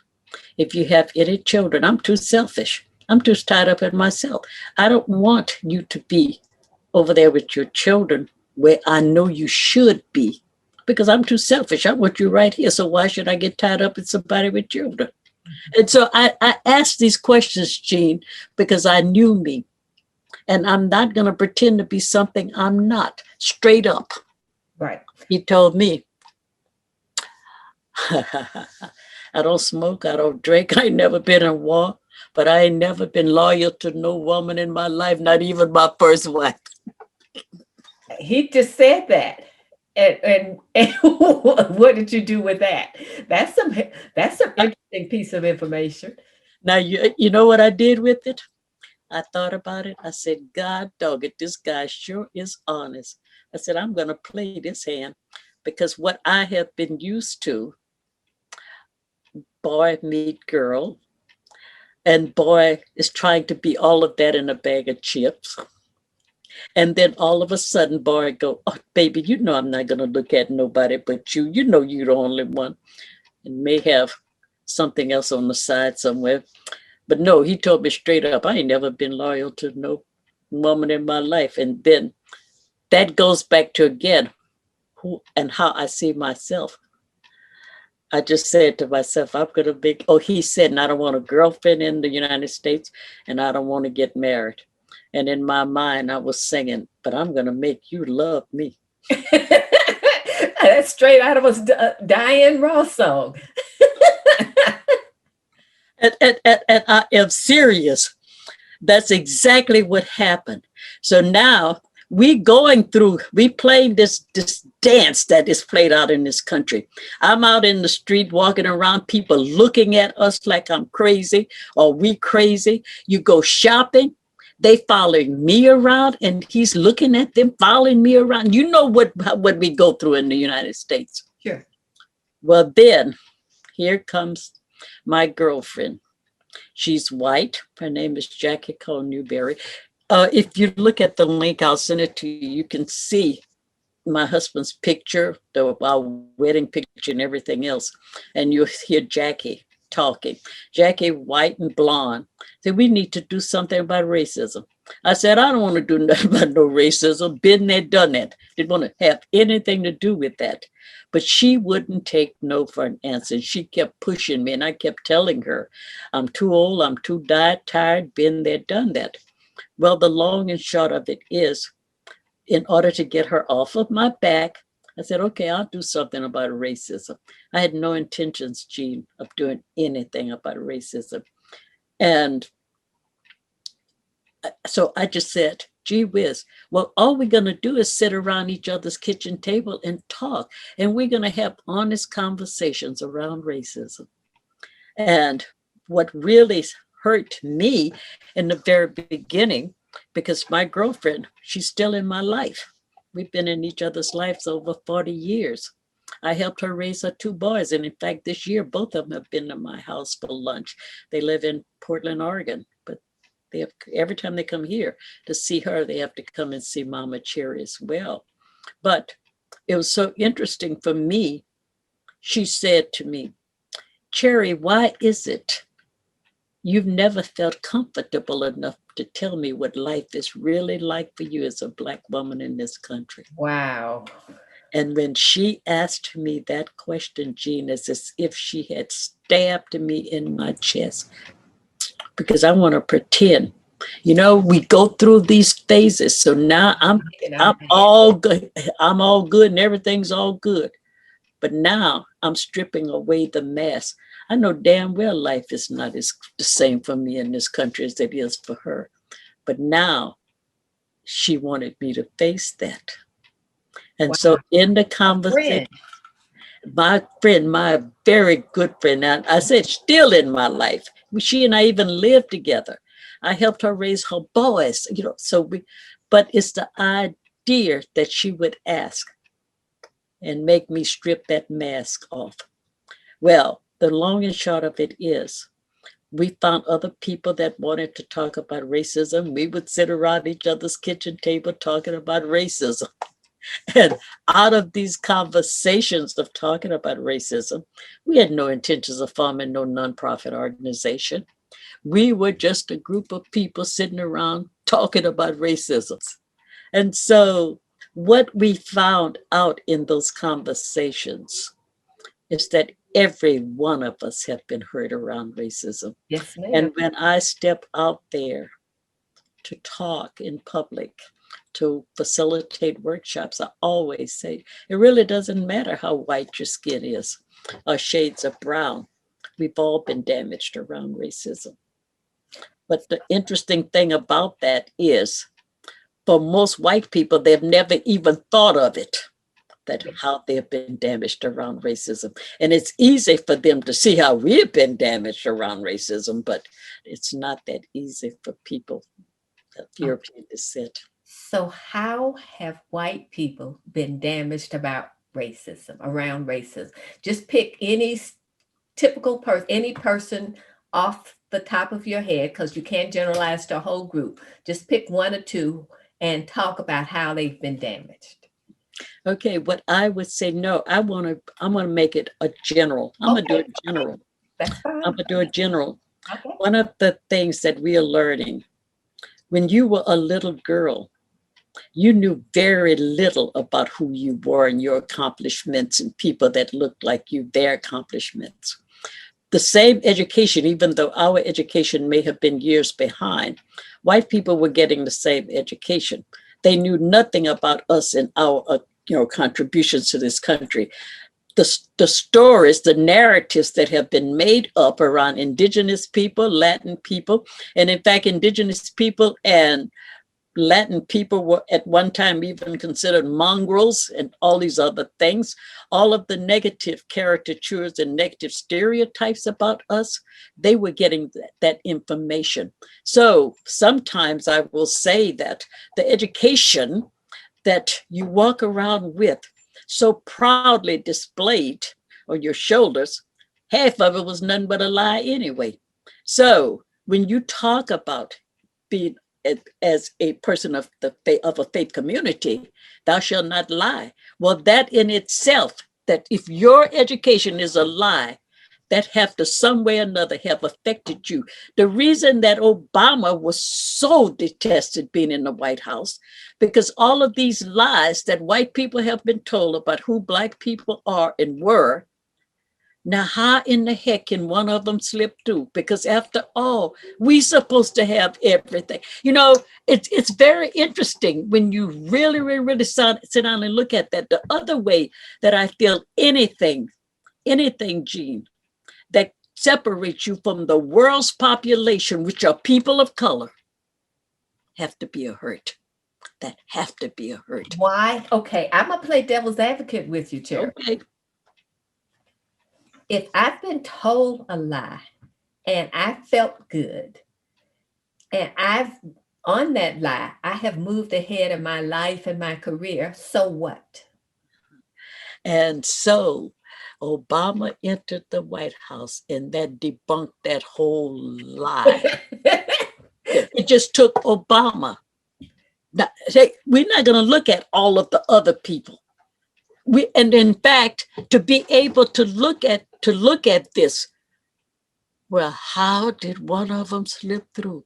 If you have any children, I'm too selfish. I'm too tied up in myself. I don't want you to be over there with your children where I know you should be because I'm too selfish. I want you right here. So why should I get tied up with somebody with children? And so I asked these questions, Jean, because I knew me. And I'm not going to pretend to be something I'm not, straight up. Right. He told me, I don't smoke, I don't drink, I ain't never been in war, but I ain't never been loyal to no woman in my life, not even my first wife. He just said that. And what did you do with that? That's some interesting piece of information. Now, you know what I did with it? I thought about it. I said, God dog it, this guy sure is honest. I said, I'm going to play this hand because what I have been used to, boy meet girl, And boy is trying to be all of that in a bag of chips. And then all of a sudden, boy go, oh, baby, you know I'm not going to look at nobody but you. You know you're the only one. And may have something else on the side somewhere. But no, he told me straight up, I ain't never been loyal to no woman in my life. And then that goes back to, again, who and how I see myself. I just said to myself, I'm going to be, oh, he said, and I don't want a girlfriend in the United States, and I don't want to get married. And in my mind, I was singing, but I'm going to make you love me. That's straight out of a Diane Ross song. And I am serious. That's exactly what happened. So now we playing this dance that is played out in this country. I'm out in the street walking around, people looking at us like I'm crazy or we crazy. You go shopping, they following me around and he's looking at them, following me around. You know what we go through in the United States. Sure. Well, then here comes my girlfriend. She's white. Her name is Jackie Cole Newberry. If you look at the link, I'll send it to you. You can see my husband's picture, our wedding picture and everything else. And you'll hear Jackie talking. Jackie, white and blonde. Said, we need to do something about racism. I said, I don't want to do nothing about no racism. Been there, done that. Didn't want to have anything to do with that. But she wouldn't take no for an answer. She kept pushing me and I kept telling her, I'm too old, I'm too tired, been there, done that. Well, the long and short of it is, in order to get her off of my back, I said, okay, I'll do something about racism. I had no intentions, Jean, of doing anything about racism. And so I just said, gee whiz, well, all we're going to do is sit around each other's kitchen table and talk. And we're going to have honest conversations around racism. And what really hurt me in the very beginning, because my girlfriend, she's still in my life. We've been in each other's lives over 40 years. I helped her raise her two boys. And in fact, this year, both of them have been to my house for lunch. They live in Portland, Oregon, but they have, every time they come here to see her, they have to come and see Mama Cherry as well. But it was so interesting for me. She said to me, Cherry, why is it you've never felt comfortable enough to tell me what life is really like for you as a Black woman in this country? Wow. And when she asked me that question, Jean, it's as if she had stabbed me in my chest, because I want to pretend. You know, we go through these phases. So now I'm all good. I'm all good and everything's all good. But now I'm stripping away the mask. I know damn well life is not the same for me in this country as it is for her. But now she wanted me to face that. And Wow. so in the conversation, my friend, my very good friend, and I said still in my life, she and I even lived together. I helped her raise her boys, you know, but it's the idea that she would ask and make me strip that mask off. Well, the long and short of it is, we found other people that wanted to talk about racism. We would sit around each other's kitchen table talking about racism. And out of these conversations of talking about racism, we had no intentions of forming no nonprofit organization. We were just a group of people sitting around talking about racism. And so what we found out in those conversations is that every one of us have been hurt around racism. Yes, ma'am. And when I step out there to talk in public, to facilitate workshops, I always say, it really doesn't matter how white your skin is or shades of brown. We've all been damaged around racism. But the interesting thing about that is, for most white people, they've never even thought of it, that how they've been damaged around racism. And it's easy for them to see how we've been damaged around racism, but it's not that easy for people of European descent. So how have white people been damaged about racism, around racism? Just pick any typical person, any person off the top of your head, because you can't generalize to a whole group. Just pick one or two and talk about how they've been damaged. Okay, what I would say, no, I'm gonna make it a general. I'm gonna do Okay, it general. that's I'm fine. gonna do it general. Okay. One of the things that we are learning, when you were a little girl, you knew very little about who you were and your accomplishments and people that looked like you, their accomplishments. The same education, even though our education may have been years behind, white people were getting the same education. They knew nothing about us and our contributions to this country. The stories, the narratives that have been made up around indigenous people, Latin people, and in fact, indigenous people and Latin people were at one time even considered mongrels and all these other things. All of the negative caricatures and negative stereotypes about us, they were getting that information. So sometimes I will say that the education that you walk around with so proudly displayed on your shoulders, half of it was nothing but a lie anyway. So when you talk about being as a person of a faith community, thou shalt not lie. Well, that in itself, that if your education is a lie, that have to some way or another have affected you. The reason that Obama was so detested being in the White House, because all of these lies that white people have been told about who Black people are and were. Now, how in the heck can one of them slip through? Because after all, we supposed to have everything. It's very interesting when you really, really, really sit down and look at that. The other way that I feel anything, Jean, that separates you from the world's population, which are people of color, have to be a hurt. That have to be a hurt. Why? Okay, I'm gonna play devil's advocate with you, Chair. Okay. If I've been told a lie and I felt good, and on that lie, I have moved ahead in my life and my career, so what? And so Obama entered the White House and that debunked that whole lie. It just took Obama. Now, we're not going to look at all of the other people. And in fact, to be able to look at this, well, how did one of them slip through?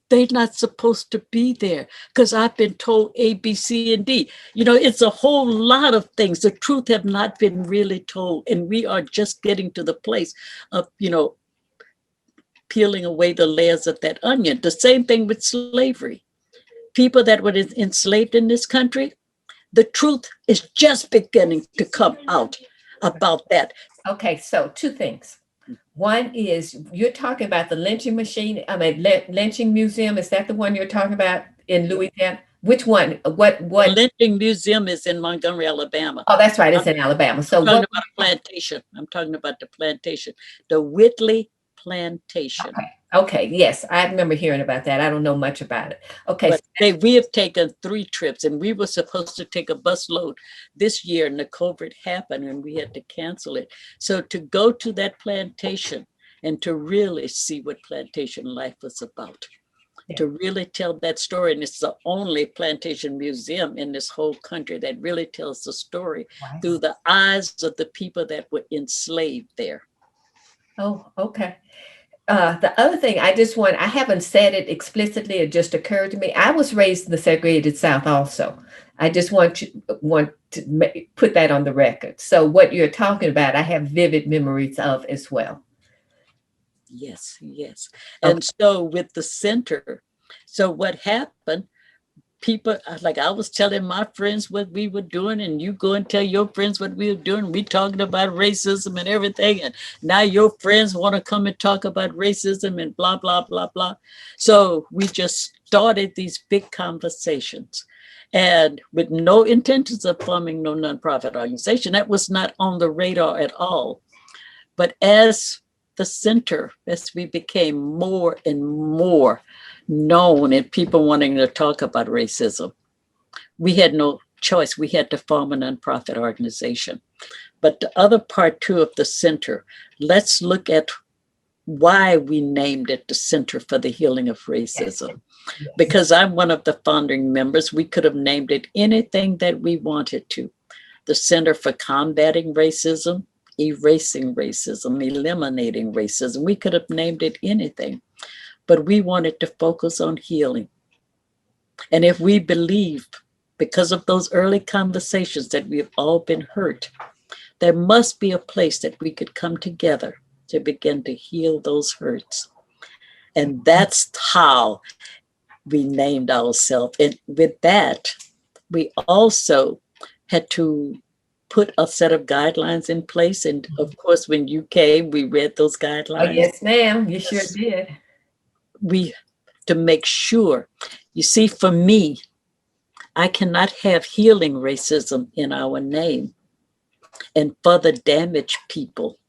They're not supposed to be there because I've been told A, B, C, and D. It's a whole lot of things. The truth have not been really told. And we are just getting to the place of, peeling away the layers of that onion. The same thing with slavery. People that were enslaved in this country, the truth is just beginning to come out about that. Okay, so two things. One is you're talking about the lynching machine, lynching museum. Is that the one you're talking about in Louisiana? Which one? What? The lynching museum is in Montgomery, Alabama. Oh, that's right. It's in Alabama. So I'm talking about a plantation. I'm talking about the plantation, the Whitley plantation. Okay. Yes, I remember hearing about that. I don't know much about it. Okay. But we have taken 3 trips, and we were supposed to take a bus load this year, and the COVID happened, and we had to cancel it. So to go to that plantation and to really see what plantation life was about, to really tell that story, and it's the only plantation museum in this whole country that really tells the story through the eyes of the people that were enslaved there. Oh, okay. The other thing I haven't said it explicitly, it just occurred to me. I was raised in the segregated South also. I just want to put that on the record. So what you're talking about, I have vivid memories of as well. Yes. And so with the center, so what happened, people, like I was telling my friends what we were doing, and you go and tell your friends what we were doing. We talking about racism and everything, and now your friends want to come and talk about racism and blah, blah, blah, blah. So we just started these big conversations, and with no intentions of forming no nonprofit organization. That was not on the radar at all. But as the center, as we became more and more known and people wanting to talk about racism, we had no choice. We had to form a nonprofit organization. But the other part too of the center, let's look at why we named it the Center for the Healing of Yes. Racism. Yes. Because I'm one of the founding members, we could have named it anything that we wanted to. The Center for Combating Racism, Erasing Racism, Eliminating Racism. We could have named it anything, but we wanted to focus on healing. And if we believe, because of those early conversations, that we've all been hurt, there must be a place that we could come together to begin to heal those hurts. And that's how we named ourselves. And with that, we also had to put a set of guidelines in place. And of course, when you came, we read those Oh, guidelines. yes, ma'am. You sure did. We to make sure. You see, for me, I cannot have healing racism in our name and further damage people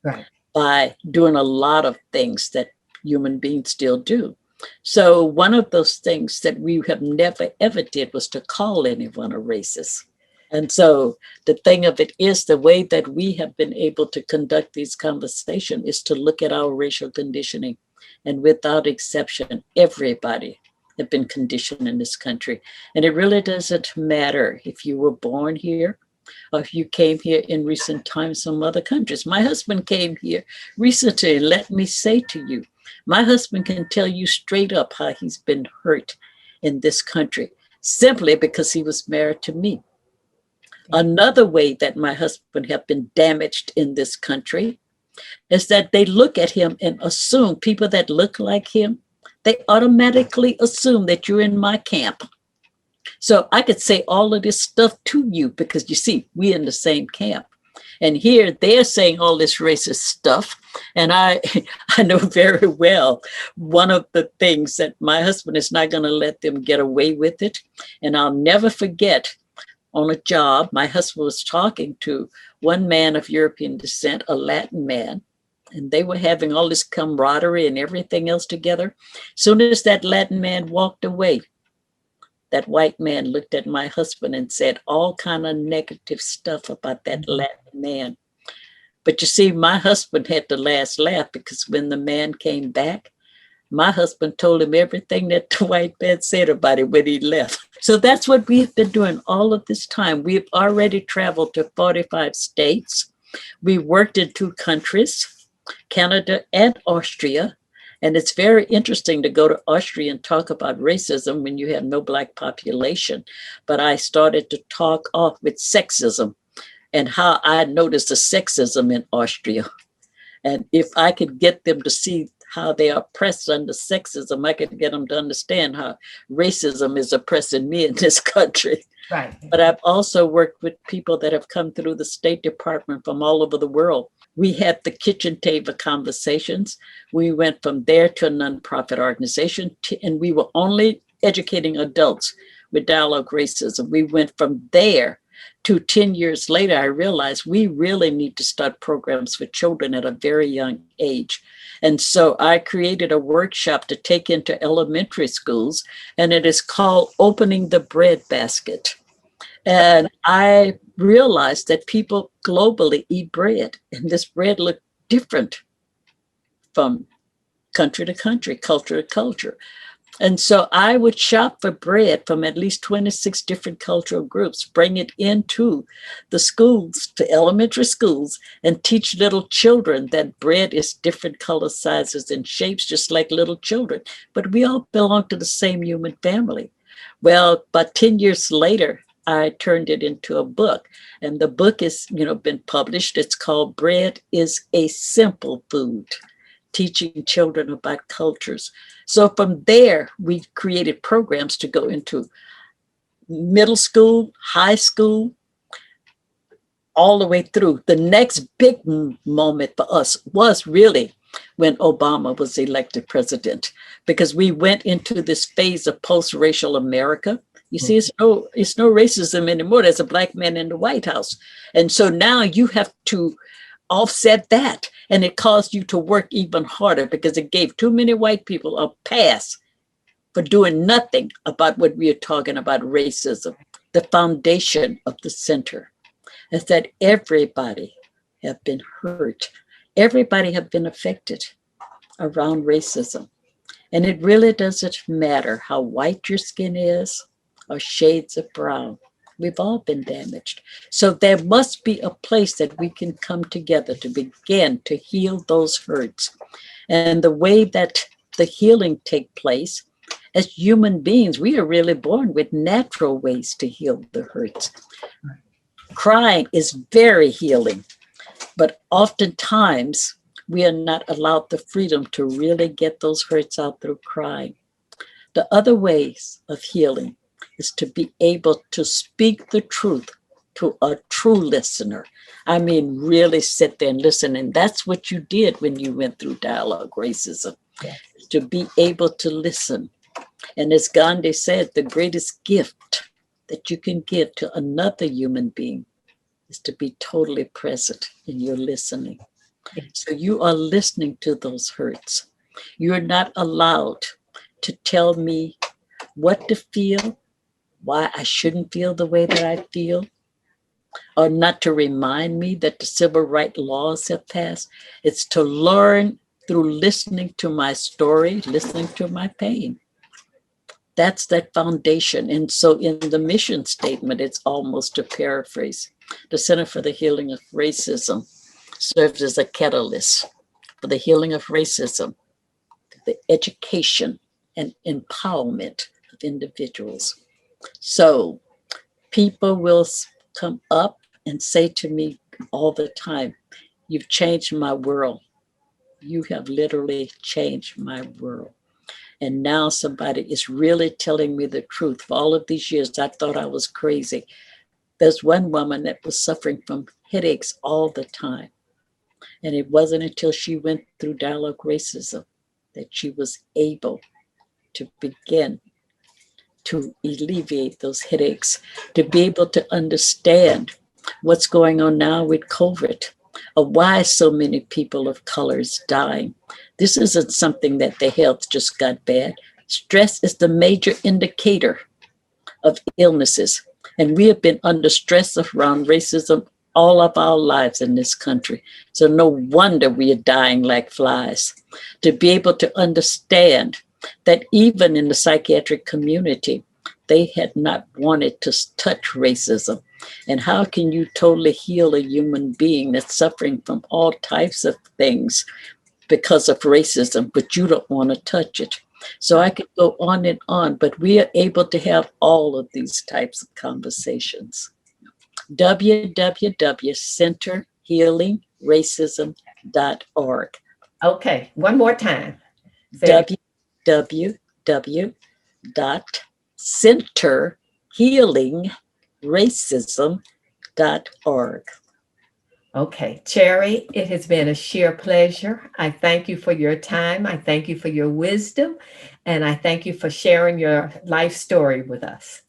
Right. by doing a lot of things that human beings still do. So one of those things that we have never ever did was to call anyone a racist. And so the thing of it is, the way that we have been able to conduct these conversations is to look at our racial conditioning. And without exception, everybody have been conditioned in this country. And it really doesn't matter if you were born here or if you came here in recent times from other countries. My husband came here recently. Let me say to you, my husband can tell you straight up how he's been hurt in this country simply because he was married to me. Another way that my husband have been damaged in this country is that they look at him and assume, people that look like him, they automatically assume that you're in my camp. So I could say all of this stuff to you because you see, we're in the same camp. And here they're saying all this racist stuff. And I know very well one of the things that my husband is not going to let them get away with it. And I'll never forget, on a job, my husband was talking to one man of European descent, a Latin man, and they were having all this camaraderie and everything else together. As soon as that Latin man walked away, that white man looked at my husband and said all kind of negative stuff about that Latin man. But you see, my husband had the last laugh because when the man came back, my husband told him everything that the white man said about him when he left. So that's what we've been doing all of this time. We've already traveled to 45 states. We worked in 2 countries, Canada and Austria. And it's very interesting to go to Austria and talk about racism when you have no Black population. But I started to talk off with sexism and how I noticed the sexism in Austria. And if I could get them to see how they are oppressed under sexism, I could get them to understand how racism is oppressing me in this country. Right. But I've also worked with people that have come through the State Department from all over the world. We had the kitchen table conversations. We went from there to a nonprofit organization, and we were only educating adults with dialogue racism. We went from there to 10 years later, I realized we really need to start programs for children at a very young age. And so I created a workshop to take into elementary schools, and it is called Opening the Bread Basket. And I realized that people globally eat bread, and this bread looked different from country to country, culture to culture. And so I would shop for bread from at least 26 different cultural groups, bring it into the schools, to elementary schools, and teach little children that bread is different color, sizes, and shapes, just like little children. But we all belong to the same human family. Well, about 10 years later, I turned it into a book, and the book is, been published. It's called Bread is a Simple Food, teaching children about cultures. So from there, we created programs to go into middle school, high school, all the way through. The next big moment for us was really when Obama was elected president, because we went into this phase of post-racial America. You see, it's no racism anymore. There's a Black man in the White House. And so now you have to offset that. And it caused you to work even harder because it gave too many white people a pass for doing nothing about what we are talking about, racism. The foundation of the center is that everybody have been hurt everybody have been affected around racism. And it really doesn't matter how white your skin is or shades of brown. We've all been damaged. So there must be a place that we can come together to begin to heal those hurts. And the way that the healing take place, as human beings, we are really born with natural ways to heal the hurts. Crying is very healing, but oftentimes we are not allowed the freedom to really get those hurts out through crying. The other ways of healing is to be able to speak the truth to a true listener. I mean, really sit there and listen. And that's what you did when you went through dialogue racism, Yes. to be able to listen. And as Gandhi said, the greatest gift that you can give to another human being is to be totally present in your listening. So you are listening to those hurts. You're not allowed to tell me what to feel, why I shouldn't feel the way that I feel, or not to remind me that the civil rights laws have passed. It's to learn through listening to my story, listening to my pain. That's that foundation. And so in the mission statement, it's almost a paraphrase. The Center for the Healing of Racism serves as a catalyst for the healing of racism, the education and empowerment of individuals. So people will come up and say to me all the time, "You've changed my world. You have literally changed my world." And now somebody is really telling me the truth. For all of these years, I thought I was crazy. There's one woman that was suffering from headaches all the time. And it wasn't until she went through dialogue racism that she was able to begin to alleviate those headaches, to be able to understand what's going on now with COVID, or why so many people of color is dying. This isn't something that their health just got bad. Stress is the major indicator of illnesses. And we have been under stress around racism all of our lives in this country. So no wonder we are dying like flies. To be able to understand that even in the psychiatric community, they had not wanted to touch racism. And how can you totally heal a human being that's suffering from all types of things because of racism, but you don't want to touch it? So I could go on, but we are able to have all of these types of conversations. www.centerhealingracism.org. Okay, one more time. www.centerhealingracism.org. Okay, Cherry, it has been a sheer pleasure. I thank you for your time. I thank you for your wisdom. And I thank you for sharing your life story with us.